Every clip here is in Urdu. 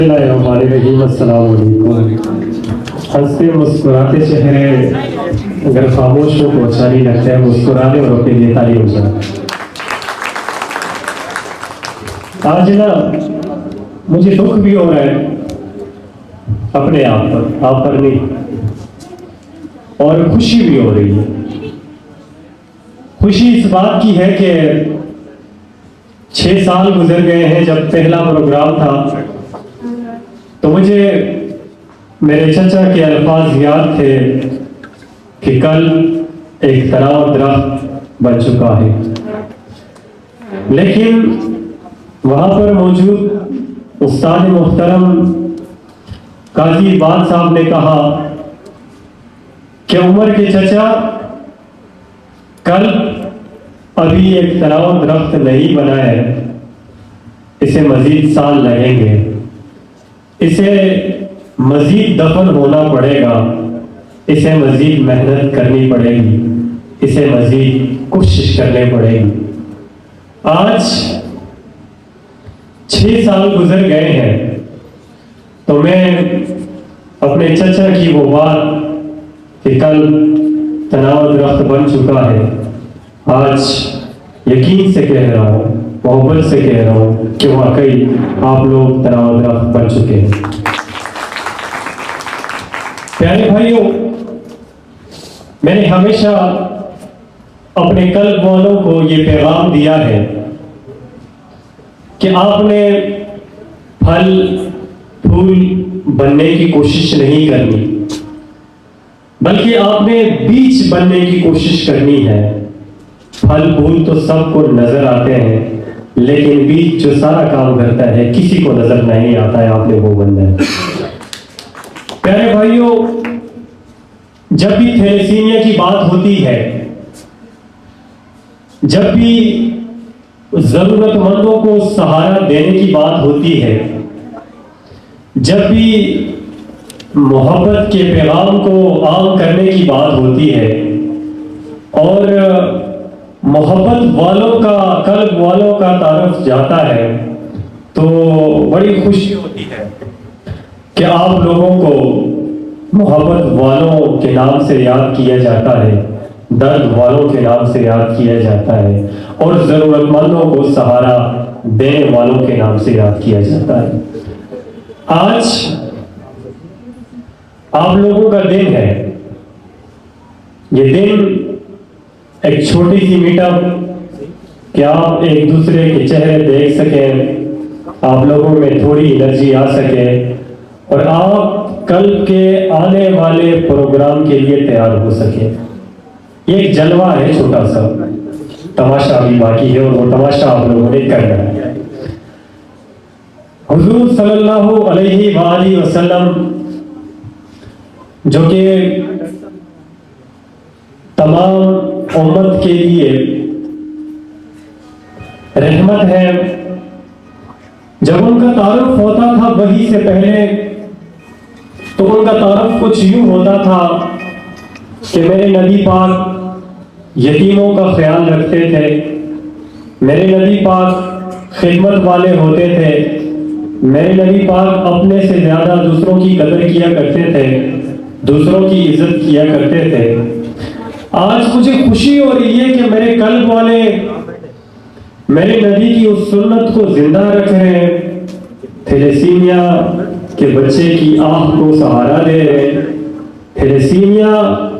السلام علیکم۔ ہنستے مسکراتے چہرے اگر خاموشوں کو اچھا نہیں لگتا ہے، مسکرانے اور اپنے لیے تالی ہو جائے۔ آج نا مجھے دکھ بھی ہو رہا ہے اپنے آپ پر نہیں، اور خوشی بھی ہو رہی ہے۔ خوشی اس بات کی ہے کہ 6 سال گزر گئے ہیں جب پہلا پروگرام تھا، تو مجھے میرے چچا کے الفاظ یاد تھے کہ کل ایک تناؤ درخت بن چکا ہے، لیکن وہاں پر موجود استاد محترم قاضی باد صاحب نے کہا کہ عمر کے چچا، کل ابھی ایک تناؤ درخت نہیں بنا ہے، اسے مزید سال لگیں گے، اسے مزید دفن ہونا پڑے گا، اسے مزید محنت کرنی پڑے گی، اسے مزید کوشش کرنے پڑے گی۔ آج 6 سال گزر گئے ہیں، تو میں اپنے چچا کی وہ بات کہ کل تناؤ درخت بن چکا ہے، آج یقین سے کہہ رہا ہوں، محبت سے کہہ رہا ہوں کہ واقعی آپ لوگ تناؤ درخت بن چکے ہیں۔ پیارے بھائیوں، میں نے ہمیشہ اپنے قلب والوں کو یہ پیغام دیا ہے کہ آپ نے پھل پھول بننے کی کوشش نہیں کرنی، بلکہ آپ نے بیج بننے کی کوشش کرنی ہے۔ پھل پھول تو سب کو نظر آتے ہیں، لیکن بیج جو سارا کام کرتا ہے کسی کو نظر نہیں آتا ہے، آپ نے وہ بننا ہے۔ پیارے بھائیوں، جب بھی تھیلیسیمیا کی بات ہوتی ہے، جب بھی ضرورت مندوں کو سہارا دینے کی بات ہوتی ہے، جب بھی محبت کے پیغام کو عام کرنے کی بات ہوتی ہے، اور محبت والوں کا، قلب والوں کا تعارف جاتا ہے، تو بڑی خوشی ہوتی ہے کہ آپ لوگوں کو محبت والوں کے نام سے یاد کیا جاتا ہے، درد والوں کے نام سے یاد کیا جاتا ہے، اور ضرورت مندوں کو سہارا دینے والوں کے نام سے یاد کیا جاتا ہے۔ آج آپ لوگوں کا دن ہے، یہ دن ایک چھوٹی سی میٹ اپ کہ آپ ایک دوسرے کے چہرے دیکھ سکیں، آپ لوگوں میں تھوڑی انرجی آ سکے، اور آپ کل کے آنے والے پروگرام کے لیے تیار ہو سکیں۔ یہ ایک جلوہ ہے، چھوٹا سا تماشا بھی باقی ہے، اور وہ تماشا آپ لوگوں نے کرنا ہے۔ حضور صلی اللہ علیہ وآلہ وسلم جو کہ تمام امت کے لیے رحمت ہے، جب ان کا تعارف ہوتا تھا وحی سے پہلے، تو ان کا تعارف کچھ یوں ہوتا تھا کہ میرے نبی پاک یتیموں کا خیال رکھتے تھے، میرے نبی پاک خدمت والے ہوتے تھے، میرے نبی پاک اپنے سے زیادہ دوسروں کی قدر کیا کرتے تھے، دوسروں کی عزت کیا کرتے تھے۔ آج مجھے خوشی ہو رہی ہے کہ میرے قلب والے میرے نبی کی اس سنت کو زندہ رکھ رہے ہیں، تھیلیسیمیا کے بچے کی آہ کو سہارا دے رہے ہیں، تھیلیسیمیا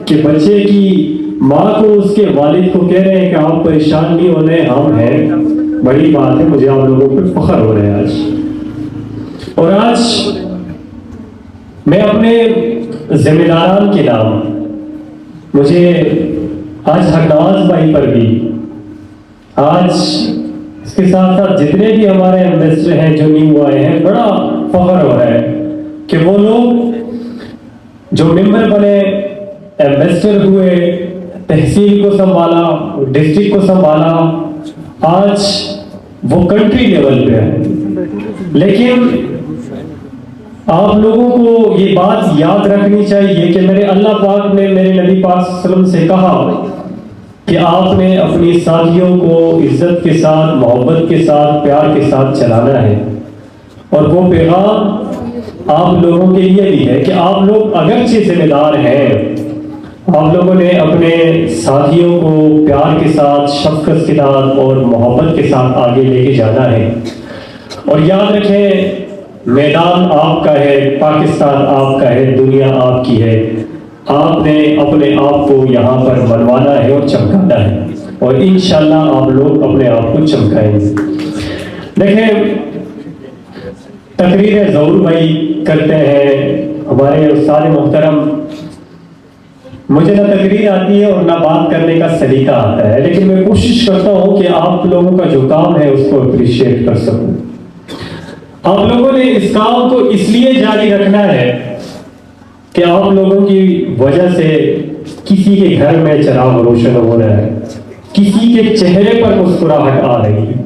کے بچے کی ماں کو اس کے والد کو کہہ رہے ہیں کہ آپ پریشان نہیں ہونے، ہم ہیں۔ بڑی بات ہے، مجھے آپ لوگوں پر فخر ہو رہا ہے آج۔ اور آج میں اپنے ذمہ داران کے نام، مجھے آج حقنواز بھائی پر بھی، آج اس کے ساتھ ساتھ جتنے بھی ہمارے ایمبیسڈر ہیں جو نیو آئے ہیں، بڑا فخر ہو رہا ہے کہ وہ لوگ جو ممبر بنے، ایمبیسڈر ہوئے، تحصیل کو سنبھالا، ڈسٹرکٹ کو سنبھالا، آج وہ کنٹری لیول پہ ہے۔ لیکن آپ لوگوں کو یہ بات یاد رکھنی چاہیے کہ میرے اللہ پاک نے میرے نبی پاک صلی اللہ علیہ وسلم سے کہا کہ آپ نے اپنی ساتھیوں کو عزت کے ساتھ، محبت کے ساتھ، پیار کے ساتھ چلانا ہے۔ اور وہ پیغام آپ لوگوں کے لیے بھی ہے کہ آپ لوگ اگرچہ ذمہ دار ہیں، آپ لوگوں نے اپنے ساتھیوں کو پیار کے ساتھ، شفقت کے ساتھ اور محبت کے ساتھ آگے لے کے جانا ہے، اور یاد رکھیں میدان آپ کا ہے، پاکستان آپ کا ہے، دنیا آپ کی ہے، آپ نے اپنے آپ کو یہاں پر منوانا ہے اور چمکانا ہے، اور انشاءاللہ آپ لوگ اپنے آپ کو چمکائیں گے۔ دیکھیں تقریر ظہور بھائی کرتے ہیں ہمارے استاد محترم، مجھے نہ تقریر آتی ہے اور نہ بات کرنے کا سلیقہ آتا ہے، لیکن میں کوشش کرتا ہوں کہ آپ لوگوں کا جو کام ہے اس کو اپریشیٹ کر سکوں۔ آپ لوگوں نے اس کام کو اس لیے جاری رکھنا ہے کہ آپ لوگوں کی وجہ سے کسی کے گھر میں چراغ روشن ہو رہا ہے، کسی کے چہرے پر مسکراہٹ آ رہی ہے،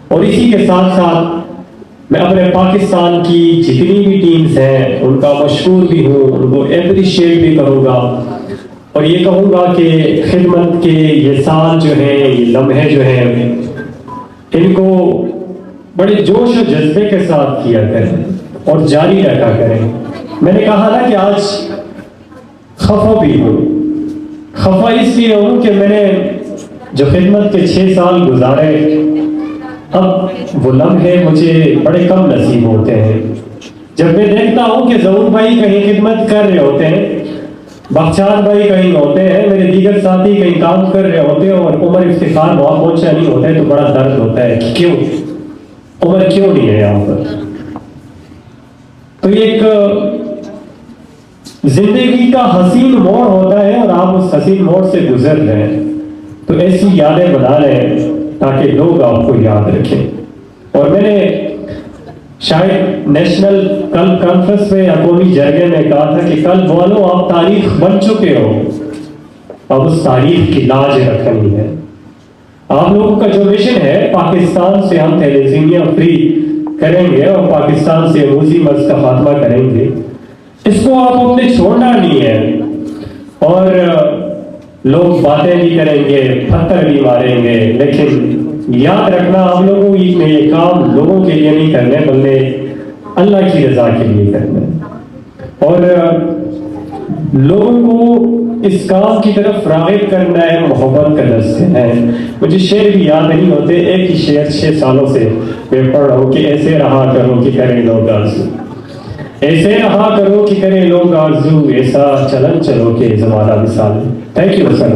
اور اسی کے ساتھ ساتھ میں اپنے پاکستان کی جتنی بھی ٹیمز ہیں ان کا مشکور بھی ہوں، ان کو اپریشیٹ بھی کروں گا، اور یہ کہوں گا کہ خدمت کے یہ سال جو ہیں، یہ لمحے جو ہیں، ان کو بڑے جوش و جذبے کے ساتھ کیا کریں اور جاری رکھا کریں۔ میں نے کہا نا کہ آج خفا بھی ہوں، خفا اس لیے ہوں کہ میں نے جو خدمت کے 6 سال گزارے، اب وہ لمحے مجھے بڑے کم نصیب ہوتے ہیں۔ جب میں دیکھتا ہوں کہ ظہور بھائی کہیں خدمت کر رہے ہوتے ہیں، بخشار بھائی کہیں ہوتے ہیں، میرے دیگر ساتھی کہیں کام کر رہے ہوتے ہیں، اور عمر افتخار وہاں پہنچا نہیں ہوتا ہے، تو بڑا درد ہوتا ہے کہ کیوں عمر کیوں نہیں ہے یہاں پر۔ تو یہ ایک زندگی کا حسین موڑ ہوتا ہے، اور آپ اس حسین موڑ سے گزر رہے ہیں، تو ایسی یادیں بنا لیں تاکہ لوگ آپ کو یاد رکھیں۔ اور میں نے شاید نیشنل کانفرنس میں یا قومی جرگے میں کہا تھا کہ کل والوں آپ تاریخ بن چکے ہو، اب اس تاریخ کی لاج رکھنی ہے۔ آپ لوگوں کا جو مشن ہے، پاکستان سے ہم تھیلیسیمیا فری کریں گے اور پاکستان سے موذی مرض کا خاتمہ کریں گے، اس کو آپ اپنے چھوڑنا نہیں ہے۔ اور لوگ باتیں بھی کریں گے، پتھر بھی ماریں گے، لیکن یاد رکھنا آپ لوگوں نے یہ کام لوگوں کے لیے نہیں کرنے، بلکہ اللہ کی رضا کے لیے کرنا ہے، اور لوگوں کو اس کام کی طرف راغب کرنا ہے، محبت کا درس ہے۔ مجھے شعر بھی یاد نہیں ہوتے، ایک ہی شعر 6 سالوں سے میں پڑھ رہا ہوں کہ ایسے رہا کرو کہ کریں لوگ آرزو، ایسے رہا کرو کہ کریں لوگ آرزو، ایسا چلن چلو کہ زمانہ مثال۔ Thank you sir.